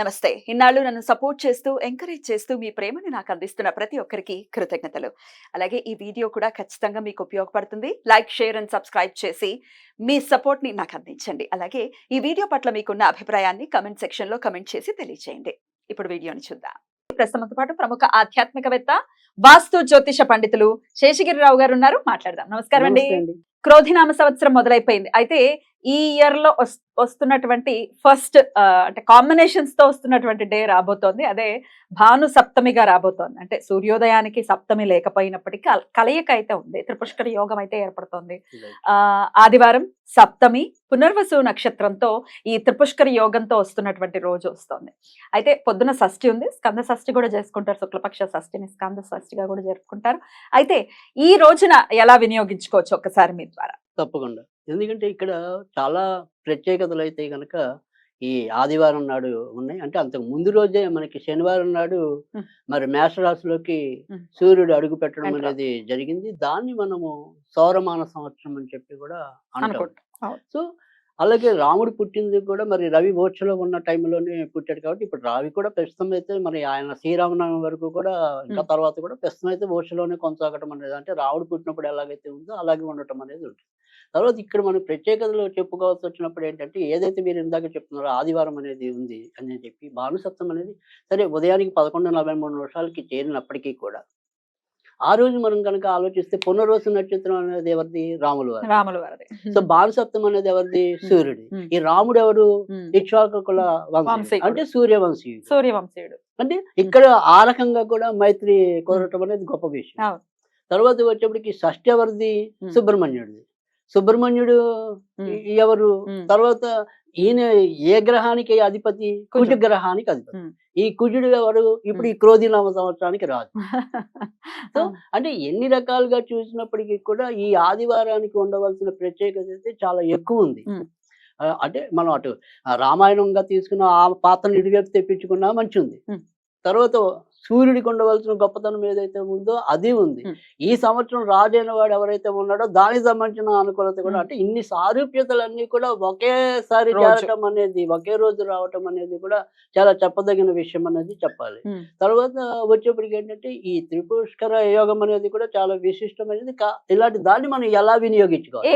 నమస్తే. ఇన్నాళ్ళు నన్ను సపోర్ట్ చేస్తూ, ఎంకరేజ్ చేస్తూ మీ ప్రేమని నాకు అందిస్తున్న ప్రతి ఒక్కరికి కృతజ్ఞతలు. అలాగే ఈ వీడియో కూడా ఖచ్చితంగా మీకు ఉపయోగపడుతుంది. లైక్, షేర్ అండ్ సబ్స్క్రైబ్ చేసి మీ సపోర్ట్‌ని నాకు అందించండి. అలాగే ఈ వీడియో పట్ల మీకున్న అభిప్రాయాన్ని కామెంట్ సెక్షన్‌లో కామెంట్ చేసి తెలియజేయండి. ఇప్పుడు వీడియోని చూద్దాం. ప్రస్తుతంతో పాటు ప్రముఖ ఆధ్యాత్మికవేత్త, వాస్తు జ్యోతిష పండితులు శేషగిరిరావు గారు ఉన్నారు. మాట్లాడదాం. నమస్కారం అండి. నమస్తే అండి. క్రోధినామ సంవత్సరం మొదలైపోయింది. అయితే ఈ ఇయర్ లో వస్తున్నటువంటి ఫస్ట్ అంటే కాంబినేషన్స్ తో వస్తున్నటువంటి డే రాబోతోంది. అదే భాను సప్తమిగా రాబోతోంది. అంటే సూర్యోదయానికి సప్తమి లేకపోయినప్పటికీ కలయిక అయితే ఉంది. త్రిపుష్కర యోగం అయితే ఏర్పడుతోంది. ఆదివారం సప్తమి పునర్వసు నక్షత్రంతో ఈ త్రిపుష్కర యోగంతో వస్తున్నటువంటి రోజు వస్తుంది. అయితే పొద్దున షష్ఠి ఉంది. స్కంద షష్ఠి కూడా చేసుకుంటారు. శుక్లపక్ష షష్ఠిని స్కంద షష్ఠిగా కూడా జరుపుకుంటారు. అయితే ఈ రోజున ఎలా వినియోగించుకోవచ్చు ఒక్కసారి మీ ద్వారా? తప్పకుండా. ఎందుకంటే ఇక్కడ చాలా ప్రత్యేకతలు అయితే గనక ఈ ఆదివారం నాడు ఉన్నాయి. అంటే అంతకు ముందు రోజే మనకి శనివారం నాడు మరి మేషరాశిలోకి సూర్యుడు అడుగు పెట్టడం అనేది జరిగింది. దాన్ని మనము సౌరమాన సంవత్సరం అని చెప్పి కూడా అంటాం. సో అలాగే రాముడు పుట్టింది కూడా మరి రవి మోక్షలో ఉన్న టైంలోనే పుట్టాడు కాబట్టి ఇప్పుడు రావి కూడా ప్రస్తుతం అయితే మరి ఆయన శ్రీరామనవమి వరకు కూడా ఇంకా తర్వాత కూడా ప్రస్తుతం అయితే మోక్షలోనే కొనసాగటం అనేది, అంటే రాముడు పుట్టినప్పుడు ఎలాగైతే ఉందో అలాగే ఉండటం అనేది ఉంటుంది. తర్వాత ఇక్కడ మనం ప్రత్యేకతలు చెప్పుకోవాల్సి వచ్చినప్పుడు ఏంటంటే ఏదైతే మీరు ఇందాక చెప్తున్నారో ఆదివారం అనేది ఉంది అని చెప్పి భానుసప్తం అనేది సరే ఉదయానికి 11:43 చేరినప్పటికీ కూడా ఆ రోజు మనం కనుక ఆలోచిస్తే పునర్వసు నక్షత్రం అనేది ఎవరిది? రాముల వారి. సో భానుసప్తం అనేది ఎవరిది? సూర్యుడి. ఈ రాముడు ఎవరు? ఇక్ష్వాకుల వంశీయుడు, అంటే సూర్యవంశీయుడు. అంటే ఇక్కడ ఆ రకంగా కూడా మైత్రి కోరటం అనేది గొప్ప విషయం. తర్వాత వచ్చేప్పటికి షష్ఠి ఎవరిది? సుబ్రహ్మణ్యుడిది. సుబ్రహ్మణ్యుడు ఎవరు? తర్వాత ఈయన ఏ గ్రహానికి అధిపతి? కుజ గ్రహానికి అధిపతి. ఈ కుజుడు ఎవరు? ఇప్పుడు ఈ క్రోధినామ సంవత్సరానికి రాజు. సో అంటే ఎన్ని రకాలుగా చూసినప్పటికీ కూడా ఈ ఆదివారానికి ఉండవలసిన ప్రత్యేకత అయితే చాలా ఎక్కువ ఉంది. అంటే మనం అటు రామాయణంగా తీసుకున్న ఆ పాత్రను ఇటువైపు తెప్పించుకున్నా మంచి ఉంది. తర్వాత సూర్యుడికి ఉండవలసిన గొప్పతనం ఏదైతే ఉందో అది ఉంది. ఈ సంవత్సరం రాజైన వాడు ఎవరైతే ఉన్నాడో దానికి సంబంధించిన అనుకూలత కూడా, అంటే ఇన్ని సారూప్యతలన్నీ కూడా ఒకేసారి చేరటం అనేది, ఒకే రోజు రావటం అనేది కూడా చాలా చెప్పదగిన విషయం అనేది చెప్పాలి. తర్వాత వచ్చేప్పటికి ఏంటంటే ఈ త్రిపుష్కర యోగం అనేది కూడా చాలా విశిష్టమైనది. ఇలాంటి దాన్ని మనం ఎలా వినియోగించుకోవాలి,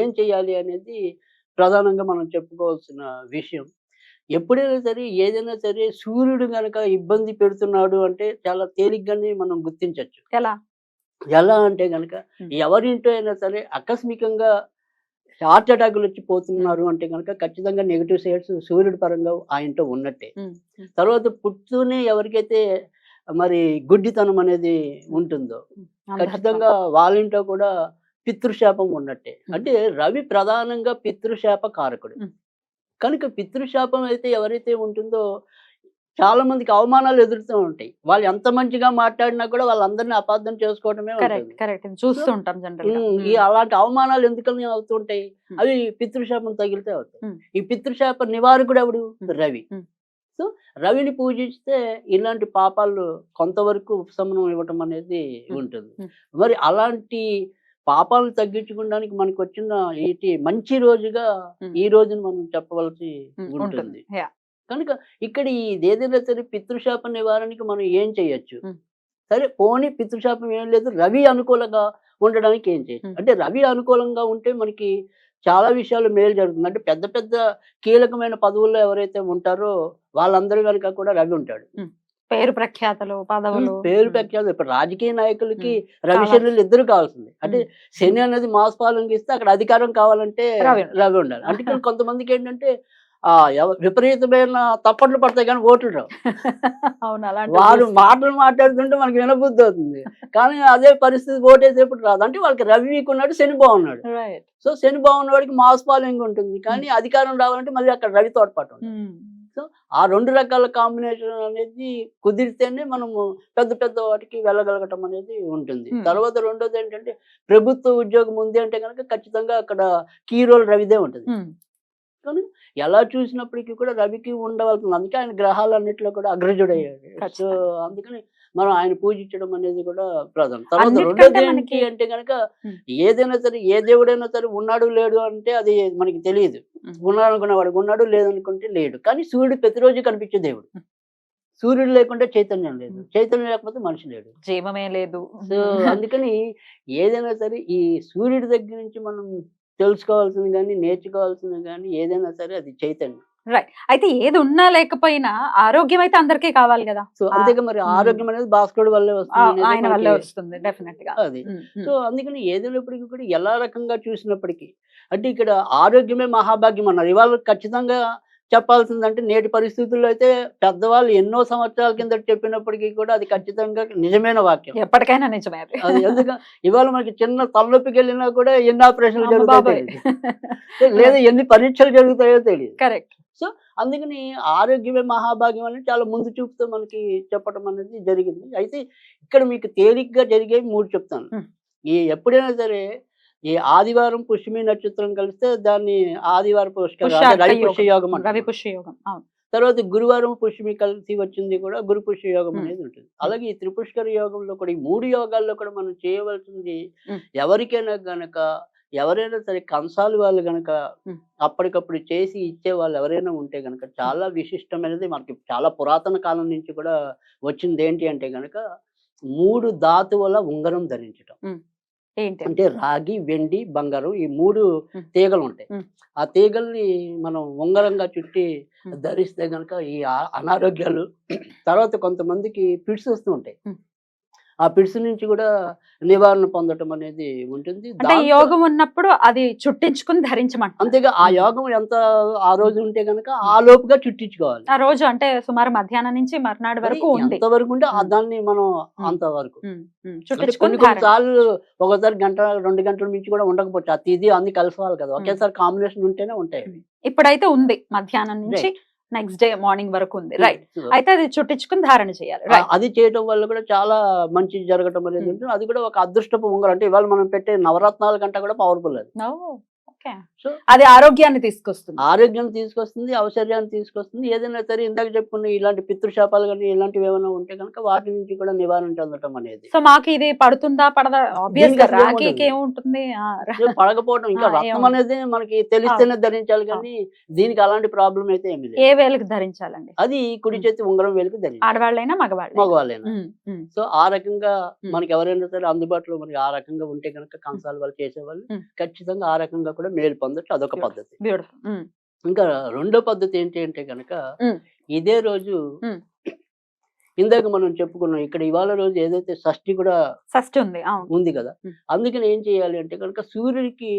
ఏం చేయాలి అనేది ప్రధానంగా మనం చెప్పుకోవాల్సిన విషయం. ఎప్పుడైనా సరే ఏదైనా సరే సూర్యుడు గనక ఇబ్బంది పెడుతున్నాడు అంటే చాలా తేలిగ్గానే మనం గుర్తించవచ్చు. ఎలా అంటే గనక ఎవరింటో అయినా సరే ఆకస్మికంగా హార్ట్ అటాకులు వచ్చి పోతున్నారు అంటే గనక ఖచ్చితంగా నెగిటివ్ సైడ్స్ సూర్యుడి పరంగా ఆ ఇంట్లో ఉన్నట్టే. తర్వాత పుట్టునే ఎవరికైతే మరి గుడ్డితనం అనేది ఉంటుందో ఖచ్చితంగా వాళ్ళ ఇంట్లో కూడా పితృశాపం ఉన్నట్టే. అంటే రవి ప్రధానంగా పితృశాప కారకుడు కనుక పితృశాపం అయితే ఎవరైతే ఉంటుందో చాలా మందికి అవమానాలు ఎదురుతూ ఉంటాయి. వాళ్ళు ఎంత మంచిగా మాట్లాడినా కూడా వాళ్ళందరినీ అపార్థం చేసుకోవడమే ఉంటుంది. ఈ అలాంటి అవమానాలు ఎందుకని అవుతుంటాయి? అవి పితృశాపం తగిలితే అవుతాయి. ఈ పితృశాప నివారకుడు ఎవడు? రవి. సో రవిని పూజిస్తే ఇలాంటి పాపాలు కొంతవరకు ఉపశమనం ఇవ్వటం అనేది ఉంటుంది. మరి అలాంటి పాపాలను తగ్గించుకోవడానికి మనకు వచ్చిన మంచి రోజుగా ఈ రోజును మనం చెప్పవలసి ఉంటుంది. కనుక ఇక్కడ ఏదైనా సరే పితృశాప నివారణకి మనం ఏం చేయొచ్చు? సరే పోనీ పితృశాపం ఏం లేదు, రవి అనుకూలంగా ఉండడానికి ఏం చేయొచ్చు? అంటే రవి అనుకూలంగా ఉంటే మనకి చాలా విషయాలు మేలు జరుగుతుంది. అంటే పెద్ద పెద్ద కీలకమైన పదవుల్లో ఎవరైతే ఉంటారో వాళ్ళందరూ కనుక కూడా రవి ఉంటాడు. పేరు ప్రఖ్యాతలు ఇప్పుడు రాజకీయ నాయకులకి రవిశనులు ఇద్దరు కావాల్సింది. అంటే శని అనేది మాస్ ఫాలోయింగ్ ఇస్తే అక్కడ అధికారం కావాలంటే రవి ఉండాలి. అంటే కొంతమందికి ఏంటంటే విపరీతమైన తప్పట్లు పడతాయి కానీ ఓట్లు రావు. వారు మాటలు మాట్లాడుతుంటే మనకి వినబుద్ధి అవుతుంది కానీ అదే పరిస్థితి ఓటేసేప్పుడు రాదు. అంటే వాళ్ళకి రవి వీక్ ఉన్నాడు, శని బాగున్నాడు. సో శని బాగున్న వాడికి మాస్ ఫాలోయింగ్ ఉంటుంది కానీ అధికారం రావాలంటే మళ్ళీ అక్కడ రవి తోడ్పాటు ఉంటుంది. సో ఆ రెండు రకాల కాంబినేషన్ అనేది కుదిరితేనే మనము పెద్ద పెద్ద వాటికి వెళ్ళగలగటం అనేది ఉంటుంది. తర్వాత రెండోది ఏంటంటే ప్రభుత్వ ఉద్యోగం ఉంది అంటే కనుక ఖచ్చితంగా అక్కడ కీ రోల్ రవిదే ఉంటుంది. కానీ ఎలా చూసినప్పటికీ కూడా రవికి ఉండవలసింది. అందుకే ఆయన గ్రహాలన్నింటిలో కూడా అగ్రజుడయ్యాడు. సో అందుకని మనం ఆయన పూజించడం అనేది కూడా ప్రధానం. తర్వాత అన్నిటికంటే రెండోది ఏంటి మనకి అంటే గనక ఉమ్, ఏదైనా సరే, ఏ దేవుడైనా సరే ఉన్నాడు లేడు అంటే అది మనకి తెలియదు. ఉమ్, ఉన్నాడు అనుకునేవాడికి ఉన్నాడు, లేదనుకుంటే లేడు. కానీ సూర్యుడు ప్రతిరోజు కనిపించే దేవుడు. సూర్యుడు లేకుంటే చైతన్యం లేదు, చైతన్యం లేకపోతే మనిషి లేడు. జీవమే లేదు. సో అందుకని ఏదైనా సరే ఈ సూర్యుడి దగ్గర నుంచి మనం తెలుసుకోవాల్సింది కానీ, నేర్చుకోవాల్సింది కానీ ఏదైనా సరే అది చైతన్యం. రైట్. అయితే ఏది ఉన్నా లేకపోయినా ఆరోగ్యం అయితే అందరికీ కావాలి కదా. సో ఆ, అంతేగా మరి ఉమ్, ఆరోగ్యం అనేది భాస్కరుడి వల్లే ఆ, వస్తుంది అనేది ఆయన వల్లే మనకి వస్తుంది డెఫినెట్ గా. అది. ఉమ్, ఉమ్, సో అందుకని ఏదైనప్పటికీ కూడా ఎలా రకంగా చూసినప్పటికీ అంటే ఇక్కడ ఆరోగ్యమే మహాభాగ్యం అన్నారు. ఇవాళ ఖచ్చితంగా చెప్పాల్సిందంటే నేటి పరిస్థితుల్లో అయితే పెద్దవాళ్ళు ఎన్నో సంవత్సరాల కిందట చెప్పినప్పటికీ కూడా అది ఖచ్చితంగా నిజమైన వాక్యం. ఎప్పటికైనా నిజమే అది. అది ఎందుకంటే ఇవాళ మనకి చిన్న తలనొప్పికి వెళ్ళినా కూడా ఎన్ని ఆపరేషన్లు అమ్మ జరుగుతాయో బాబాయ్. తెలియదు, లేదా ఎన్ని పరీక్షలు జరుగుతాయో తెలియదు. కరెక్ట్. సో అందుకని ఆరోగ్యమే మహాభాగ్యం అని చాలా ముందు చూపుతో మనకి చెప్పడం అనేది జరిగింది. అయితే ఇక్కడ మీకు తేలిగ్గా జరిగేవి 3 చెప్తాను. ఉమ్. ఈ ఎప్పుడైనా సరే ఈ ఆదివారం పుష్యమి నక్షత్రం కలిస్తే దాన్ని ఆదివారం పుష్కర అంటే రవి పుష్య యోగం రవి అంటారు. పుష్య యోగం. అవును. తర్వాత గురువారం పుష్యమి కలిసి వచ్చింది కూడా గురు పుష్య యోగం ఉమ్. అనేది ఉంటుంది. అలాగే ఈ త్రిపుష్కర యోగంలో కూడా ఈ 3 యోగాల్లో కూడా మనం చేయవలసింది ఉమ్. ఎవరికైనా గనక ఎవరైనా సరే కంసాలి వాళ్ళు గనక ఉమ్. అప్పటికప్పుడు చేసి ఇచ్చే వాళ్ళు ఎవరైనా ఉంటే గనక చాలా విశిష్టమైనది. మనకి చాలా పురాతన కాలం నుంచి కూడా వచ్చింది ఏంటి అంటే గనక 3 ధాతువుల ఉంగరం ధరించటం. ఉమ్. ఏంటి అంటే రాగి, వెండి, బంగారం ఈ 3 ఉమ్. తీగలు ఉంటాయి. ఉమ్. ఆ తీగల్ని మనం ఉంగరంగా చుట్టి ఉమ్. ధరిస్తే గనక ఈ అనారోగ్యాలు తర్వాత కొంతమందికి పిట్స్ వస్తూ ఉంటాయి. ఉమ్. ఆ పిట్స్ నుంచి కూడా నివారణ పొందటం అనేది ఉంటుంది. అంటే ఈ దాంతో యోగం ఉన్నప్పుడు అది చుట్టించుకుని ధరించమంటారు. అంతేగా ఆ ఉమ్. యోగం ఎంత ఆ రోజు ఉంటే గనక ఆ లోపుగా చుట్టించుకోవాలి. ఆ రోజు అంటే సుమారు మధ్యాహ్నం నుంచి మర్నాడు అది వరకు ఉంది. ఎంతవరకు ఉంటే ఉమ్. దాన్ని మనం ఉమ్. అంతవరకు ఉమ్. ఉమ్. అంటే చుట్టించుకుని కొన్ని కొన్ని ధారణ. సార్లు ఒకసారి గంట 2 గంటల మించి కూడా ఉండకపోవచ్చు. ఆ తిథి అన్ని కలిసివాలి కదా, ఉమ్. ఒకేసారి కాంబినేషన్ ఉంటేనే ఉంటాయి అవి. ఇప్పుడైతే ఉంది మధ్యాహ్నం నుంచి రైట్. నెక్స్ట్ డే మార్నింగ్ వరకు ఉంది. రైట్. సో అయితే అది చుట్టించుకుని ధారణ చేయాలి. రైట్. అది చేయటం వల్ల కూడా చాలా మంచి జరగటం అనేది ఉమ్. ఉంటుంది. అది కూడా ఒక అదృష్టపు ఉంగరం. అంటే ఇవాళ మనం పెట్టే నవరత్నాల కంటే కూడా పవర్ఫుల్ అది. ఓకే. సో అది ఆరోగ్యాన్ని తీసుకొస్తుంది. ఆరోగ్యం తీసుకొస్తుంది, ఔశ్వర్యాన్ని తీసుకొస్తుంది. ఏదైనా సరే ఇందాక చెప్పుకున్న ఇలాంటి పితృశాపాలు కానీ ఇలాంటివి ఏమైనా ఉంటే కనుక వాటి నుంచి కూడా నివారణ చెందటం అనేది. సో మాకు ఇది పడుతుందా పడదా? ఆబ్వియస్ దీనికి గా అసలు రాఖీకి ఏముండదు. ఏముంటుంది? ఏం పడకపోవడం ఇంకా రత్నం ఏముంది? అనేది మనకి తెలిస్తేనే ధరించాలి కానీ దీనికి అలాంటి ప్రాబ్లం అయితే ఏమీ లేదు. ఏ వేలకు ధరించాలండి? అది కుడి చేతి ఉంగరం వేలికి ధరించాలి, ఆడవాళ్ళైనా మగవాళ్ళైనా? మగవాళ్ళైనా. ఉమ్. సో ఆ రకంగా ఉమ్. మనకి ఎవరైనా సరే అందుబాటులో మనకి ఆ రకంగా ఉంటే కనుక కంసాల వాళ్ళు చేసేవాళ్ళు ఉమ్. ఖచ్చితంగా ఆ రకంగా కూడా మేలు పొందొచ్చు. అదొక పద్ధతి. బ్యూటిఫుల్. ఇంకా రెండో పద్ధతి ఏంటి అంటే కనుక ఉమ్. ఇదే రోజు ఉమ్. ఇందాక మనం చెప్పుకున్నాం ఇక్కడ ఇవాళ రోజు ఏదైతే షష్ఠి కూడా షష్ఠి ఉంది. అవును. ఉంది కదా, ఉమ్. అందుకని ఏం చేయాలి అంటే కనుక సూర్యుడికి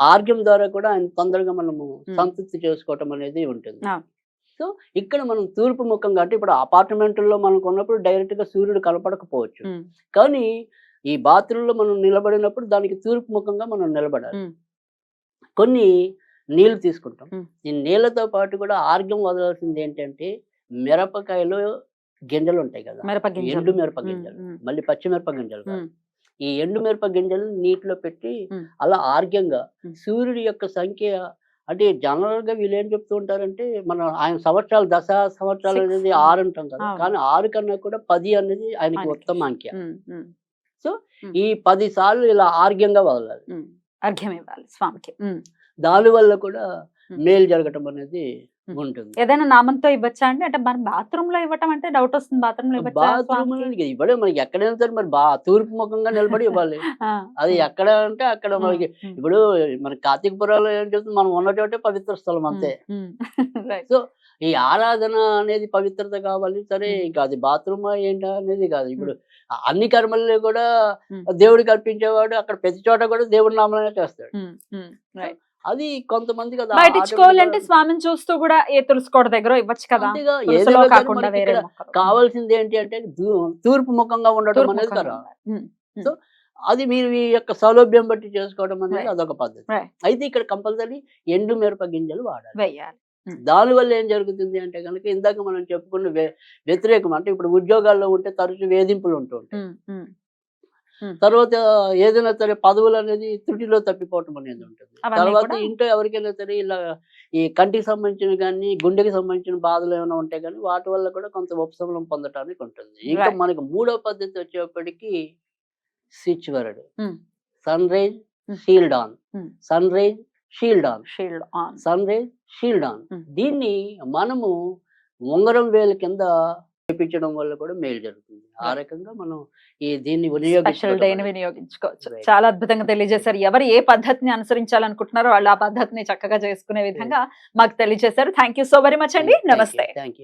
ఆర్గ్యం ద్వారా కూడా ఆయన తొందరగా మనము ఉమ్. సంతృప్తి చేసుకోవటం అనేది ఉంటుంది. అవును. సో ఇక్కడ మనం తూర్పు ముఖంగా అంటే ఇప్పుడు అపార్ట్మెంట్లో మనకు ఉన్నప్పుడు డైరెక్ట్ గా సూర్యుడు కనపడకపోవచ్చు, ఉమ్. కానీ ఈ బాత్రూంలో మనం నిలబడినప్పుడు దానికి తూర్పు ముఖంగా మనం నిలబడాలి. ఉమ్. కొన్ని నీళ్లు తీసుకుంటాం. ఉమ్. ఈ నీళ్ళతో పాటు కూడా ఆర్గ్యం వదలాల్సింది ఏంటంటే మిరపకాయలో గింజలు ఉంటాయి కదా, మిరప గింజలు. ఎండు మిరప ఉమ్. గింజలు, ఉమ్. మళ్ళీ పచ్చి మిరప గింజలు కాదు. ఉమ్. ఈ ఎండు మిరప గింజలు నీటిలో పెట్టి ఉమ్. అలా ఆర్గ్యంగా ఉమ్. సూర్యుడి యొక్క సంఖ్య అంటే జనరల్ గా వీళ్ళు ఏం చెప్తూ ఉంటారంటే మన ఆయన సంవత్సరాలు దశ సంవత్సరాలు Six. అనేది 6 అంటాం కదా, అవును. కానీ 6 కన్నా కూడా 10 అనేది ఆయనకి ఆయనకి. ఉత్తమ అంకె. ఉమ్. ఉమ్. సో ఉమ్. ఈ 10 సార్లు ఇలా ఆర్గ్యంగా వదలాలి. ఉమ్. అర్ఘ్యం ఇవ్వాలి స్వామికి. ఉమ్. దాని వల్ల కూడా ఉమ్. మేలు జరగటం అనేది ఉమ్. ఉంటుంది. ఏదైనా నామంతో ఇవ్వచ్చా అండి? అంటే మన బాత్రూమ్ లో ఇవ్వటం అంటే డౌట్ వస్తుంది. బాత్రూమ్ లో ఇవ్వచ్చా బాత్రూమ్ స్వామికి? ఇవ్వడే మనకి ఎక్కడైనా సరే మరి తూర్పు ముఖంగా నిలబడి ఇవ్వాలి. ఆ. అది ఉమ్. ఎక్కడ అంటే అక్కడ ఉమ్. మనకి ఉమ్. ఇప్పుడు మన కార్తీక పురాలో ఏం చెప్తుంది, మనం ఉన్న చోటే పవిత్ర స్థలం అంతే. ఉమ్. రైట్. సో ఈ ఆరాధన అనేది పవిత్రత కావాలి సరే, ఉమ్. ఇంకా అది బాత్రూమ్ ఏంటా అనేది కాదు. ఇప్పుడు ఉమ్. అన్ని కర్మల్ని కూడా ఉమ్. దేవుడికి అర్పించేవాడు అక్కడ ప్రతి చోట కూడా దేవుడి నామనే చేస్తాడు. ఉమ్. ఉమ్. రైట్. అది కొంతమంది కదా బయట ఇచ్చుకోవాలంటే automatic గా స్వామిని చూస్తూ కూడా ఏ తులసికోట దగ్గర ఇవ్వచ్చు కదా, అంతేగా తులసిలో ఏదైనా సరే కాకుండా మనకి వేరే ఇక్కడ మొక్కలు. కావాల్సింది ఏంటి అంటే తూర్పు ముఖంగా ఉండటం తూర్పు అనేది ముఖంగా కదా. ఉండాలి. ఉమ్. ఉమ్. సో అది మీరు ఈ యొక్క సౌలభ్యం బట్టి చేసుకోవడం అనేది Right. అదొక పద్ధతి. Right. అయితే ఇక్కడ కంపల్సరీ ఎండు మిరప గింజలు వాడాలి. వెయ్యాలి. దానివల్ల ఏం జరుగుతుంది అంటే కనుక ఇందాక మనం చెప్పుకున్న వ్యతిరేకం అంటే ఇప్పుడు ఉద్యోగాల్లో ఉంటే తరచు వేధింపులు ఉంటూ ఉంటాయి. ఉమ్. ఉమ్. Hmm. తర్వాత ఏదైనా సరే పదవులు అనేది త్రుటిలో తప్పిపోవటం అనేది ఉంటుంది. అవన్నీ తర్వాత కూడా ఇంట్లో ఎవరికైనా సరే ఇలా ఈ కంటికి సంబంధించిన కానీ గుండెకి సంబంధించిన బాధలు ఏమైనా ఉంటే కానీ వాటి వల్ల కూడా కొంత ఉపశమనం పొందటానికి ఉంటుంది. ఇంకా Right. మనకి మూడో పద్ధతి వచ్చేప్పటికి switch word, Hmm. Sunrise Hmm. Shield on, Hmm. Sunrise shield on, shield on. Sunrise shield on. Hmm. దీన్ని మనము ఉంగరం వేలు కింద చేపించడం వల్ల కూడా మేలు జరుగుతుంది. ఆ Right. రకంగా మనం దీన్ని స్పెషల్ వినియోగించుకోవడం డేని అనేది. వినియోగించుకోవచ్చు. Right. చాలా అద్భుతంగా తెలియజేశారు. ఎవరు ఏ పద్ధతిని అనుసరించాలనుకుంటున్నారో వాళ్ళు ఆ పద్ధతిని చక్కగా చేసుకునే విధంగా మాకు తెలియజేశారు. Thank you so very much అండి. Thank you. నమస్తే. Thank you.